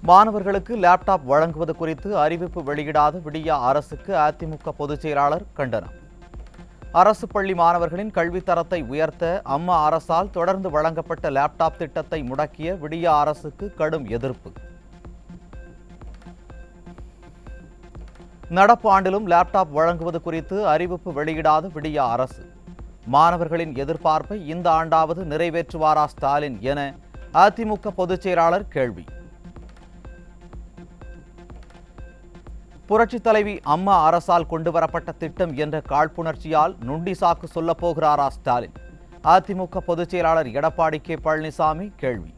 மாணவர்களுக்கு லேப்டாப் வழங்குவது குறித்து அறிவிப்பு வெளியிடாத விடியா அரசுக்கு அதிமுக பொதுச் செயலாளர் கண்டனம். அரசு பள்ளி மாணவர்களின் கல்வித்தரத்தை உயர்த்த அம்மா அரசால் தொடர்ந்து வழங்கப்பட்ட லேப்டாப் திட்டத்தை முடக்கிய விடியா அரசுக்கு கடும் எதிர்ப்பு. நடப்பு ஆண்டிலும் லேப்டாப் வழங்குவது குறித்து அறிவிப்பு வெளியிடாத விடியா அரசு மாணவர்களின் எதிர்பார்ப்பை இந்த ஆண்டாவது நிறைவேற்றுவாரா ஸ்டாலின் என அதிமுக பொதுச் செயலாளர் கேள்வி. புரட்சித் தலைவி அம்மா அரசால் கொண்டுவரப்பட்ட திட்டம் என்ற காழ்ப்புணர்ச்சியால் நுண்டி சாக்கு சொல்லப் போகிறாரா ஸ்டாலின்? அதிமுக பொதுச் செயலாளர் எடப்பாடி கே பழனிசாமி கேள்வி.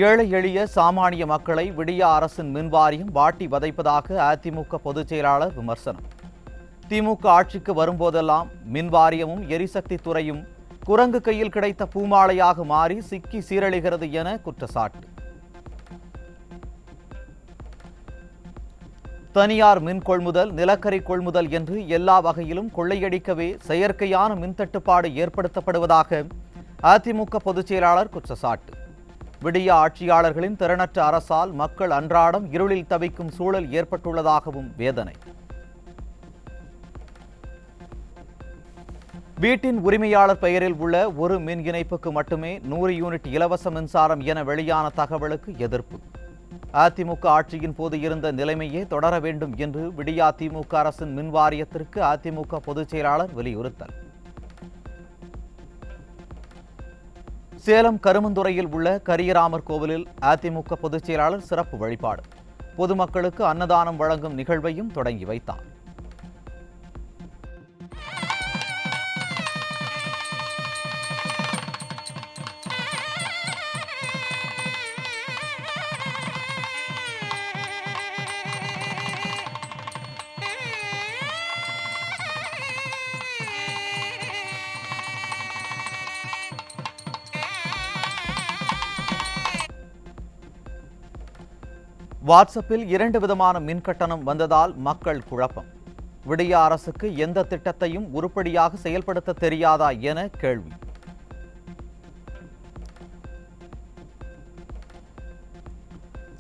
ஏழை எளிய சாமானிய மக்களை விடியா அரசின் மின்வாரியம் வாட்டி வதைப்பதாக அதிமுக பொதுச் செயலாளர் விமர்சனம். திமுக ஆட்சிக்கு வரும்போதெல்லாம் மின்வாரியமும் எரிசக்தி துறையும் குரங்கு கையில் கிடைத்த பூமாலையாக மாறி சிக்கி சீரழிகிறது என குற்றச்சாட்டு. தனியார் மின் கொள்முதல், நிலக்கரி கொள்முதல் என்று எல்லா வகையிலும் கொள்ளையடிக்கவே செயற்கையான மின்தட்டுப்பாடு ஏற்படுத்தப்படுவதாக அதிமுக பொதுச் செயலாளர் குற்றச்சாட்டு. விடியா ஆட்சியாளர்களின் திறனற்ற அரசால் மக்கள் அன்றாடம் இருளில் தவிக்கும் சூழல் ஏற்பட்டுள்ளதாகவும் வேதனை. வீட்டின் உரிமையாளர் பெயரில் உள்ள ஒரு மின் இணைப்புக்கு மட்டுமே 100 யூனிட் இலவச மின்சாரம் என வெளியான தகவலுக்கு எதிர்ப்பு. அதிமுக ஆட்சியின் போது இருந்த நிலைமையே தொடர வேண்டும் என்று விடியா திமுக அரசின் மின் வாரியத்திற்கு அதிமுக பொதுச் செயலாளர் வலியுறுத்தல். சேலம் கருமந்துறையில் உள்ள கரியராமர் கோவிலில் அதிமுக பொதுச் செயலாளர் சிறப்பு வழிபாடு. பொதுமக்களுக்கு அன்னதானம் வழங்கும் நிகழ்வையும் தொடங்கி வைத்தார். வாட்ஸ்அப்பில் 2 விதமான மின் கட்டணம் வந்ததால் மக்கள் குழப்பம். விடியா அரசுக்கு எந்த திட்டத்தையும் உருப்படியாக செயல்படுத்த தெரியாதா என கேள்வி.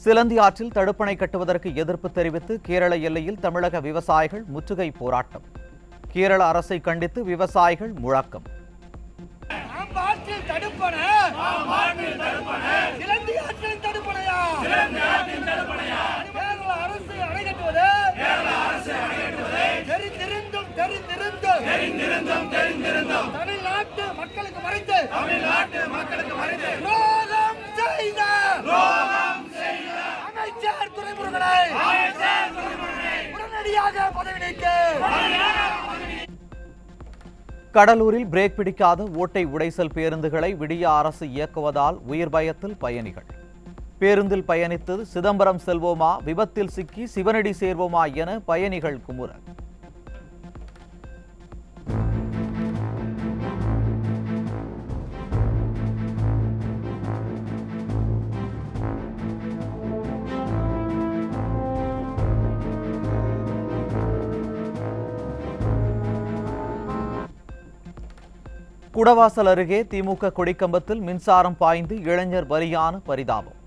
சிலந்தி ஆற்றில் தடுப்பணை கட்டுவதற்கு எதிர்ப்பு தெரிவித்து கேரள எல்லையில் தமிழக விவசாயிகள் முற்றுகை போராட்டம். கேரள அரசை கண்டித்து விவசாயிகள் முழக்கம். தமிழ்நாட்டு மக்களுக்கு மறைத்து அமைச்சர் துரைமுருகனை உடனடியாக பதவி நீக்க. கடலூரில் பிரேக் பிடிக்காத ஓட்டை உடைசல் பேருந்துகளை விடியா அரசு இயக்குவதால் உயிர் பயத்தில் பயணிகள். பேருந்தில் பயணித்து சிதம்பரம் செல்வோமா, விபத்தில் சிக்கி சிவனடி சேர்வோமா என பயணிகள் குமுறல். குடவாசல் அருகே திமுக கொடிக்கம்பத்தில் மின்சாரம் பாய்ந்து இளைஞர் பலியான பரிதாபம்.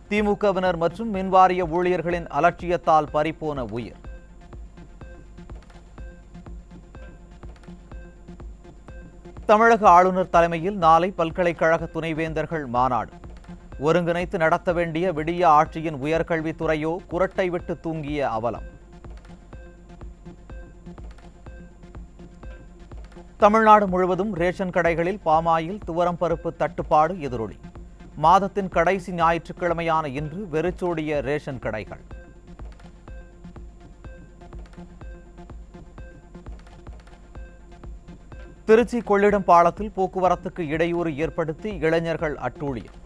திமுகவினர் மற்றும் மின்வாரிய ஊழியர்களின் அலட்சியத்தால் பறிபோன உயிர். தமிழக ஆளுநர் தலைமையில் நாளை பல்கலைக்கழக துணைவேந்தர்கள் மாநாடு. ஒருங்கிணைத்து நடத்த வேண்டிய விடியா ஆட்சியின் உயர்கல்வித்துறையோ குரட்டை விட்டு தூங்கிய அவலம். தமிழ்நாடு முழுவதும் ரேஷன் கடைகளில் பாமாயில், துவரம் பருப்பு தட்டுப்பாடு எதிரொலி. மாதத்தின் கடைசி ஞாயிற்றுக்கிழமையான இன்று வெறிச்சோடிய ரேஷன் கடைகள். திருச்சி கொள்ளிடம் பாலத்தில் போக்குவரத்துக்கு இடையூறு ஏற்படுத்தி இளைஞர்கள் அட்டூழியம்.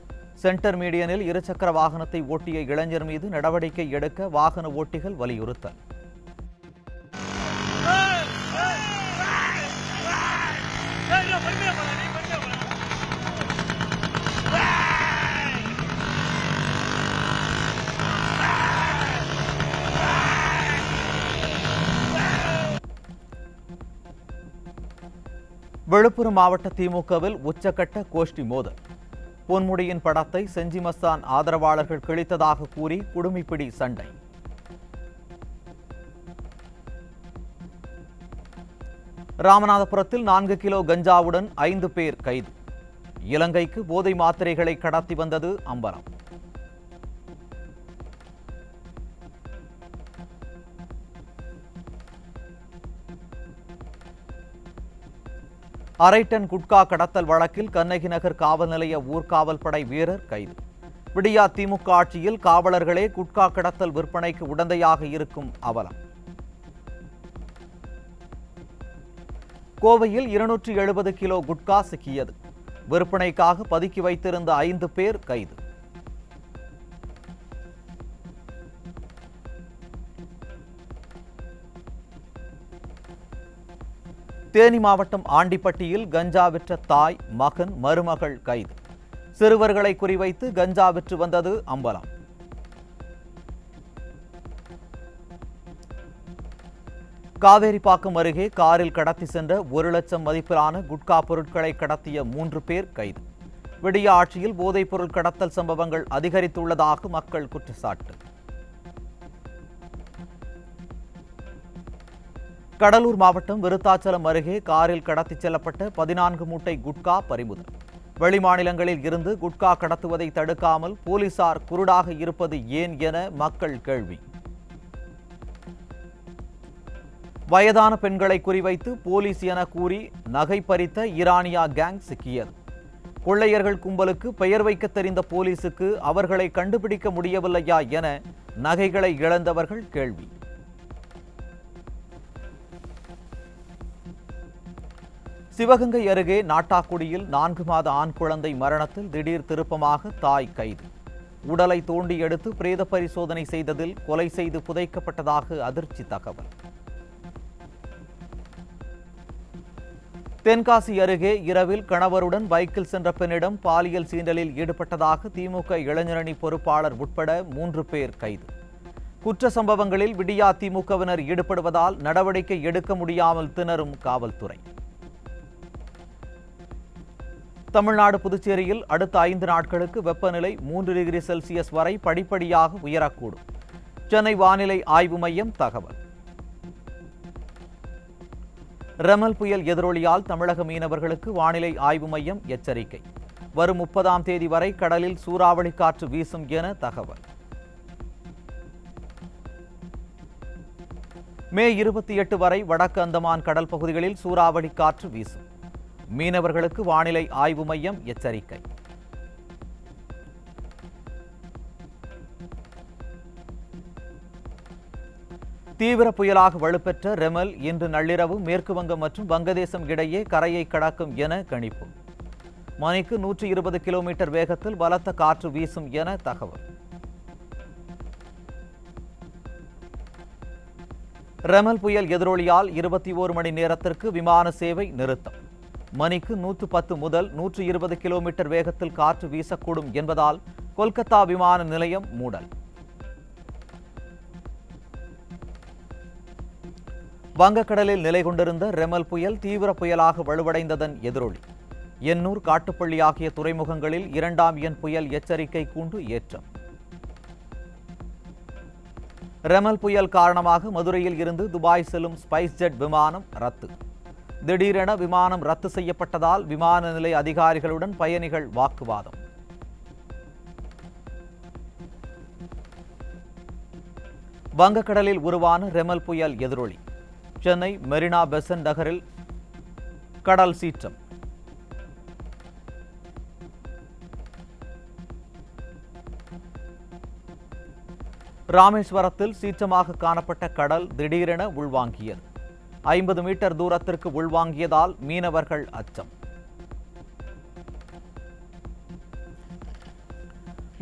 சென்டர் மீடியனில் இருசக்கர வாகனத்தை ஓட்டிய இளைஞர் மீது நடவடிக்கை எடுக்க வாகன ஓட்டிகள் வலியுறுத்தல். விழுப்புரம் மாவட்ட திமுகவில் உச்சக்கட்ட கோஷ்டி மோதல். பொன்முடியின் படத்தை செஞ்சி மஸ்தான் ஆதரவாளர்கள் கிழித்ததாக கூறி குடுமிப்பிடி சண்டை. ராமநாதபுரத்தில் 4 கிலோ கஞ்சாவுடன் 5 பேர் கைது. இலங்கைக்கு போதை மாத்திரைகளை கடத்தி வந்தது அம்பலம். அரை டன் குட்கா கடத்தல் வழக்கில் கண்ணகி நகர் காவல் நிலைய ஊர்காவல் படை வீரர் கைது. விடியா திமுக ஆட்சியில் காவலர்களே குட்கா கடத்தல் விற்பனைக்கு உடந்தையாக இருக்கும் அவலம். கோவையில் 270 கிலோ குட்கா சிக்கியது. விற்பனைக்காக பதுக்கி வைத்திருந்த 5 பேர் கைது. தேனி மாவட்டம் ஆண்டிப்பட்டியில் கஞ்சா விற்ற தாய், மகன், மருமகள் கைது. சிறுவர்களை குறிவைத்து கஞ்சா விற்று வந்தது அம்பலம். காவேரிப்பாக்கம் அருகே காரில் கடத்தி சென்ற 1 லட்சம் மதிப்பிலான குட்கா பொருட்களை கடத்திய 3 பேர் கைது. விடிய ஆட்சியில் போதைப் பொருள் கடத்தல் சம்பவங்கள் அதிகரித்துள்ளதாக மக்கள் குற்றச்சாட்டு. கடலூர் மாவட்டம் விருத்தாச்சலம் அருகே காரில் கடத்திச் செல்லப்பட்ட 14 மூட்டை குட்கா பறிமுதல். வெளிமாநிலங்களில் இருந்து குட்கா கடத்துவதை தடுக்காமல் போலீசார் குருடாக இருப்பது ஏன் என மக்கள் கேள்வி. வயதான பெண்களை குறிவைத்து போலீஸ் என கூறி நகை பறித்த ஈரானியா கேங் சிக்கியது. கொள்ளையர்கள் கும்பலுக்கு பெயர் வைக்க தெரிந்த போலீசுக்கு அவர்களை கண்டுபிடிக்க முடியவில்லையா என நகைகளை இழந்தவர்கள் கேள்வி. சிவகங்கை அருகே நாட்டாக்குடியில் 4 மாத ஆண் குழந்தை மரணத்தில் திடீர் திருப்பமாக தாய் கைது. உடலை தோண்டி எடுத்து பிரேத பரிசோதனை செய்ததில் கொலை செய்து புதைக்கப்பட்டதாக அதிர்ச்சி தகவல். தென்காசி அருகே இரவில் கணவருடன் பைக்கில் சென்ற பெண்ணிடம் பாலியல் சீண்டலில் ஈடுபட்டதாக திமுக இளைஞரணி பொறுப்பாளர் உட்பட 3 பேர் கைது. குற்ற சம்பவங்களில் விடியா திமுகவினர் ஈடுபடுவதால் நடவடிக்கை எடுக்க முடியாமல் திணறும் காவல்துறை. தமிழ்நாடு புதுச்சேரியில் அடுத்த 5 நாட்களுக்கு வெப்பநிலை 3 டிகிரி செல்சியஸ் வரை படிப்படியாக உயரக்கூடும். சென்னை வானிலை ஆய்வு மையம் தகவல். ரெமல் புயல் எதிரொலியால் தமிழக மீனவர்களுக்கு வானிலை ஆய்வு மையம் எச்சரிக்கை. வரும் 30ஆம் தேதி வரை கடலில் சூறாவளி காற்று வீசும் என தகவல். மே 28 வரை வடக்கு அந்தமான் கடல் பகுதிகளில் சூறாவளி காற்று வீசும். மீனவர்களுக்கு வானிலை ஆய்வு மையம் எச்சரிக்கை. தீவிர புயலாக வலுப்பெற்ற ரெமல் இன்று நள்ளிரவு மேற்கு வங்கம் மற்றும் வங்கதேசம் இடையே கரையை கடக்கும் என கணிப்பு. மணிக்கு 120 கிலோமீட்டர் வேகத்தில் பலத்த காற்று வீசும் என தகவல். ரெமல் புயல் எதிரொலியால் 21 மணி நேரத்திற்கு விமான சேவை நிறுத்தம். மணிக்கு 110 முதல் 120 கிலோமீட்டர் வேகத்தில் காற்று வீசக்கூடும் என்பதால் கொல்கத்தா விமான நிலையம் மூடல். வங்கக்கடலில் நிலை கொண்டிருந்த ரெமல் புயல் தீவிர புயலாக வலுவடைந்ததன் எதிரொலி. எண்ணூர், காட்டுப்பள்ளி ஆகிய துறைமுகங்களில் 2ஆம் எண் புயல் எச்சரிக்கை கூண்டு ஏற்றம். ரெமல் புயல் காரணமாக மதுரையில் இருந்து துபாய் செல்லும் ஸ்பைஸ் ஜெட் விமானம் ரத்து. திடீரென விமானம் ரத்து செய்யப்பட்டதால் விமான நிலைய அதிகாரிகளுடன் பயணிகள் வாக்குவாதம். வங்கக்கடலில் உருவான ரெமல் புயல் எதிரொலி. சென்னை மெரினா பெசன்ட் நகரில் கடல் சீற்றம். ராமேஸ்வரத்தில் சீற்றமாக காணப்பட்ட கடல் திடீரென உள்வாங்கியது. 50 மீட்டர் தூரத்திற்கு உள்வாங்கியதால் மீனவர்கள் அச்சம்.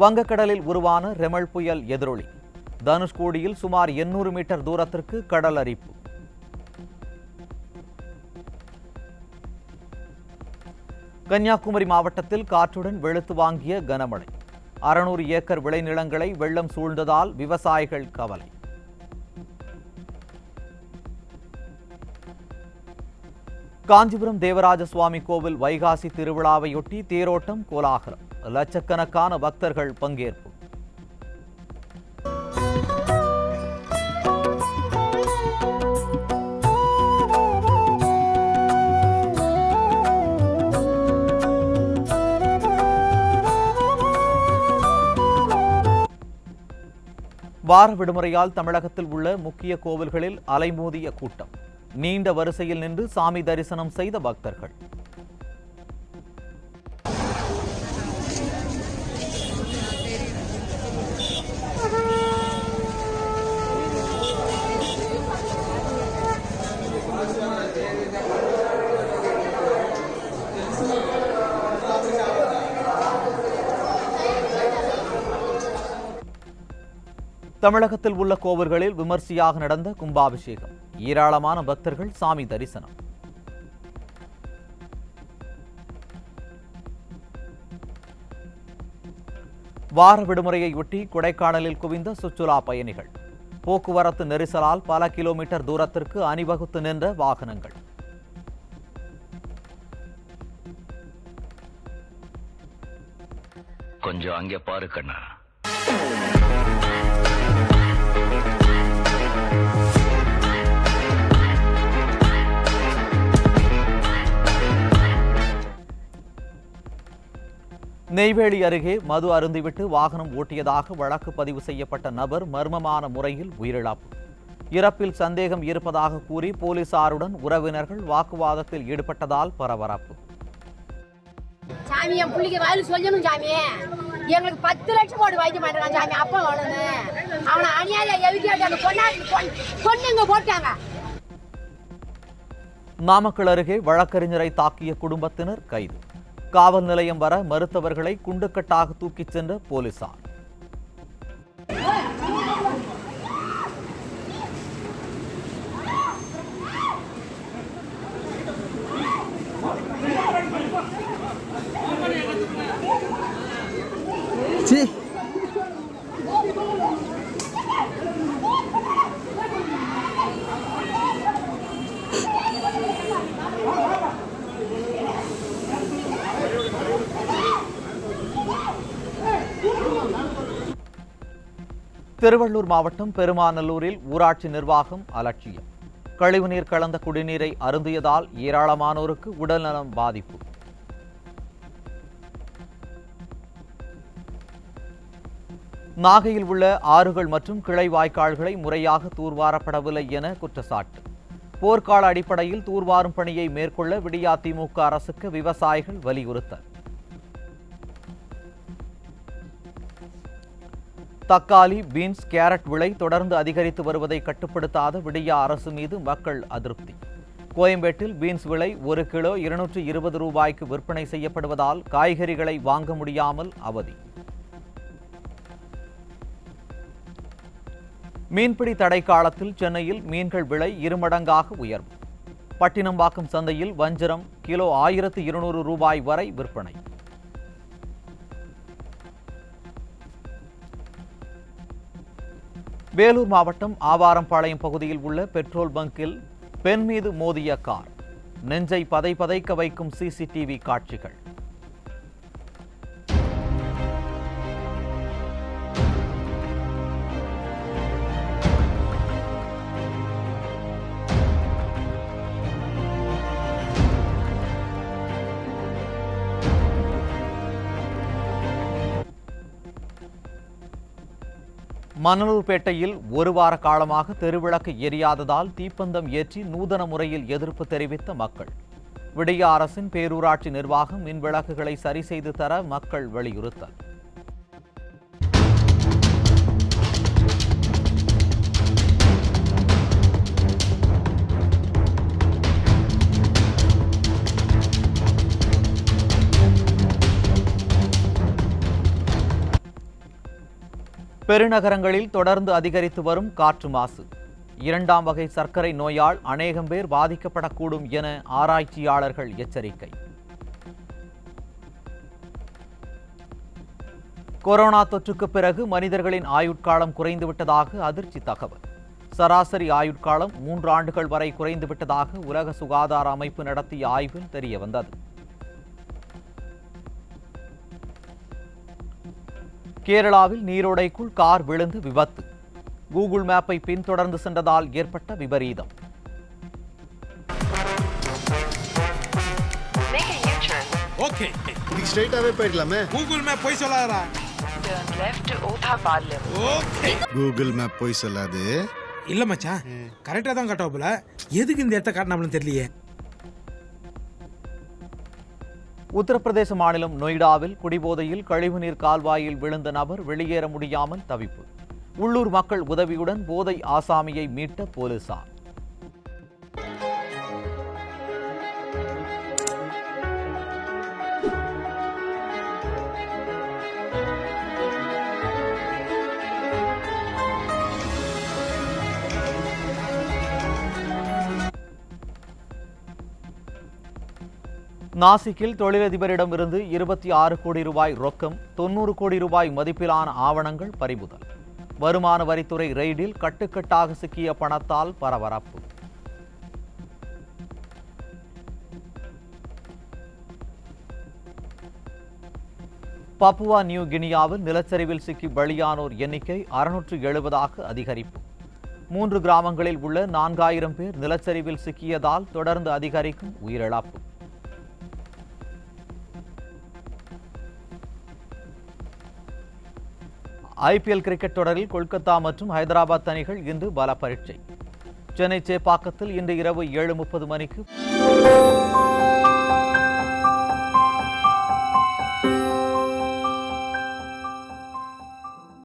வங்கக்கடலில் உருவான ரெமல் புயல் எதிரொலி. தனுஷ்கோடியில் சுமார் 800 மீட்டர் தூரத்திற்கு கடல் அரிப்பு. கன்னியாகுமரி மாவட்டத்தில் காற்றுடன் வெளுத்து வாங்கிய கனமழை. 600 ஏக்கர் விளைநிலங்களை வெள்ளம் சூழ்ந்ததால் விவசாயிகள் கவலை. காஞ்சிபுரம் தேவராஜ சுவாமி கோவில் வைகாசி திருவிழாவையொட்டி தேரோட்டம் கோலாகலம். லட்சக்கணக்கான பக்தர்கள் பங்கேற்பு. வார விடுமுறையால் தமிழகத்தில் உள்ள முக்கிய கோவில்களில் அலைமோதிய கூட்டம். நீண்ட வரிசையில் நின்று சாமி தரிசனம் செய்த பக்தர்கள். தமிழகத்தில் உள்ள கோவில்களில் விமர்சையாக நடந்த கும்பாபிஷேகம். ஏராளமான பக்தர்கள் சாமி தரிசனம். வார விடுமுறையொட்டி கொடைக்கானலில் குவிந்த சுற்றுலா பயணிகள். போக்குவரத்து நெரிசலால் பல கிலோமீட்டர் தூரத்திற்கு அணிவகுத்து நின்ற வாகனங்கள். கொஞ்சம் அங்கே பாரு கண்ணா. நெய்வேலி அருகே மது அருந்திவிட்டு வாகனம் ஓட்டியதாக வழக்கு பதிவு செய்யப்பட்ட நபர் மர்மமான முறையில் உயிரிழப்பு. இறப்பில் சந்தேகம் இருப்பதாக கூறி போலீசாருடன் உறவினர்கள் வாக்குவாதத்தில் ஈடுபட்டதால் பரபரப்பு. சாமி என் பிள்ளைக்கு வயலு சொல்லணும் சாமி, எங்களுக்கு 10 லட்சம் போட்டு வைக்க மாட்டேறான் சாமி. அப்பா வேணும் அவனை அநியாய எவிக்காட்டு கொண்டு போட்டாங்க. நாமக்கல் அருகே வழக்கறிஞரை தாக்கிய குடும்பத்தினர் கைது. காவல் நிலையம் வர மறுத்தவர்களை குண்டுக்கட்டாக தூக்கிச் சென்ற போலீசார். திருவள்ளூர் மாவட்டம் பெருமாநல்லூரில் ஊராட்சி நிர்வாகம் அலட்சியம். கழிவுநீர் கலந்த குடிநீரை அருந்தியதால் ஏராளமானோருக்கு உடல்நலம் பாதிப்பு. நாகையில் உள்ள ஆறுகள் மற்றும் கிளை வாய்க்கால்களை முறையாக தூர்வாரப்படவில்லை என குற்றச்சாட்டு. போர்க்கால அடிப்படையில் தூர்வாரும் பணியை மேற்கொள்ள விடியா திமுக அரசுக்கு விவசாயிகள் வலியுறுத்தல். தக்காளி, பீன்ஸ், கேரட் விலை தொடர்ந்து அதிகரித்து வருவதை கட்டுப்படுத்தாத விடியா அரசு மீது மக்கள் அதிருப்தி. கோயம்பேட்டில் பீன்ஸ் விலை 1 கிலோ 220 ரூபாய்க்கு விற்பனை செய்யப்படுவதால் காய்கறிகளை வாங்க முடியாமல் அவதி. மீன்பிடி தடை காலத்தில் சென்னையில் மீன்கள் விலை 2 மடங்காக உயர்வு. பட்டினம்பாக்கம் சந்தையில் வஞ்சரம் கிலோ 1200 ரூபாய் வரை விற்பனை. வேலூர் மாவட்டம் ஆவாரம்பாளையம் பகுதியில் உள்ள பெட்ரோல் பங்கில் பெண் மீது மோதிய கார். நெஞ்சை பதைக்க வைக்கும் சிசிடிவி காட்சிகள். மணலூர்பேட்டையில் 1 வார காலமாக தெருவிளக்கு எரியாததால் தீப்பந்தம் ஏற்றி நூதன முறையில் எதிர்ப்பு தெரிவித்த மக்கள். விடியா அரசின் பேரூராட்சி நிர்வாகம் மின் விளக்குகளை சரி செய்து தர மக்கள் வலியுறுத்தல். பெருநகரங்களில் தொடர்ந்து அதிகரித்து வரும் காற்று மாசு. 2ஆம் வகை சர்க்கரை நோயால் அநேகம் பேர் பாதிக்கப்படக்கூடும் என ஆராய்ச்சியாளர்கள் எச்சரிக்கை. கொரோனா தொற்றுக்கு பிறகு மனிதர்களின் ஆயுட்காலம் குறைந்துவிட்டதாக அதிர்ச்சி தகவல். சராசரி ஆயுட்காலம் 3 ஆண்டுகள் வரை குறைந்துவிட்டதாக உலக சுகாதார அமைப்பு நடத்திய ஆய்வில் தெரியவந்தது. கேரளாவில் நீரோடைக்குள் கார் விழுந்து விபத்து. கூகுள் மேப்பை பின்தொடர்ந்து சென்றதால் ஏற்பட்ட விபரீதம். ஓகே, இதுக்கு ஸ்ட்ரைட்டாவே போயிடலாமே. கூகுள் மேப் போய் சொல்லாதடா. Turn left to Othapalle. Okay. Google map போய் சொல்லாது. இல்ல மச்சான், கரெக்டா தான் காட்டுவாப்புல. எதுக்கு இந்த இடத்த காட்டினாம்னு தெரியலையே. உத்தரப்பிரதேச மாநிலம் நொய்டாவில் குடிபோதையில் கழிவுநீர் கால்வாயில் விழுந்த நபர் வெளியேற முடியாமல் தவிப்பு. உள்ளூர் மக்கள் உதவியுடன் போதை ஆசாமியை மீட்ட போலீசார். நாசிக்கில் தொழிலதிபரிடமிருந்து 26 கோடி ரூபாய் ரொக்கம், 90 கோடி ரூபாய் மதிப்பிலான ஆவணங்கள் பறிமுதல். வருமான வரித்துறை ரெய்டில் கட்டுக்கட்டாக சிக்கிய பணத்தால் பரபரப்பு. பப்புவா நியூ கினியாவில் நிலச்சரிவில் சிக்கி பலியானோர் எண்ணிக்கை 670ஆக அதிகரிப்பு. 3 கிராமங்களில் உள்ள 4000 பேர் நிலச்சரிவில் சிக்கியதால் தொடர்ந்து அதிகரிக்கும் உயிரிழப்பு. ஐபிஎல் கிரிக்கெட் தொடரில் கொல்கத்தா மற்றும் ஹைதராபாத் அணிகள் இன்று பல பரீட்சை. சென்னை சேப்பாக்கத்தில் இன்று இரவு 7:30 மணிக்கு